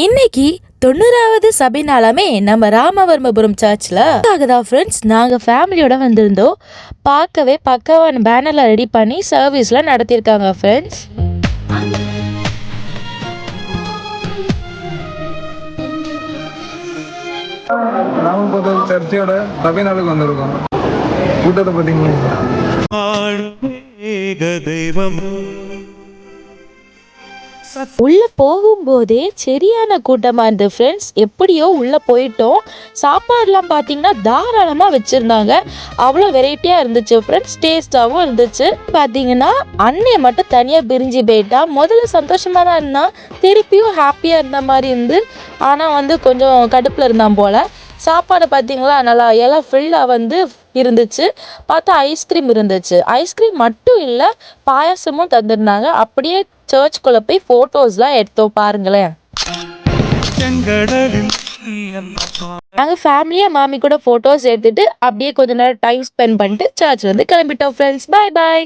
இன்னைக்கு 90வது சபை நாளாமே நம்ம ராமவர்மபுரம் சர்ச்சில் தான் ஃப்ரெண்ட்ஸ் நாங்கள் ஃபேமிலியோட வந்திருந்தோம். பார்க்கவே பக்காவான பேனரில் ரெடி பண்ணி சர்வீஸ்லாம் நடத்தியிருக்காங்க ஃப்ரெண்ட்ஸ். ராமபுரம் சர்ச்சோட சபை நாளுக்கு வந்திருக்கோம். கூட்டத்தை பார்த்தீங்களா? உள்ளே போகும்போதே சரியான கூட்டமாக இருந்தது ஃப்ரெண்ட்ஸ். எப்படியோ உள்ளே போயிட்டோம். சாப்பாடுலாம் பார்த்தீங்கன்னா தாராளமாக வச்சுருந்தாங்க. அவ்வளோ வெரைட்டியாக இருந்துச்சு ஃப்ரெண்ட்ஸ். டேஸ்ட்டாகவும் இருந்துச்சு. பார்த்தீங்கன்னா அன்னையை மட்டும் தனியாக பிரிஞ்சு போயிட்டா. முதல்ல சந்தோஷமாக தான் இருந்தான், திருப்பியும் ஹாப்பியாக இருந்த மாதிரி இருந்து. ஆனால் கொஞ்சம் கடுப்பில் இருந்தான் போல். சாப்பாடு பார்த்தீங்களா, நல்லா எல்லாம் ஃபுல்லாக இருந்துச்சு. பார்த்தா ஐஸ்கிரீம் இருந்துச்சு. ஐஸ்கிரீம் மட்டும் இல்லை, பாயாசமும் தந்துருந்தாங்க. அப்படியே சர்ச்சுக்குள்ளே போய் ஃபோட்டோஸ்லாம் எடுத்தோம் பாருங்களேன். நாங்கள் ஃபேமிலியாக மாமி கூட ஃபோட்டோஸ் எடுத்துகிட்டு அப்படியே கொஞ்ச நேரம் டைம் ஸ்பெண்ட் பண்ணிட்டு சர்ச் கிளம்பிட்டோம் ஃப்ரெண்ட்ஸ். பாய் பாய்.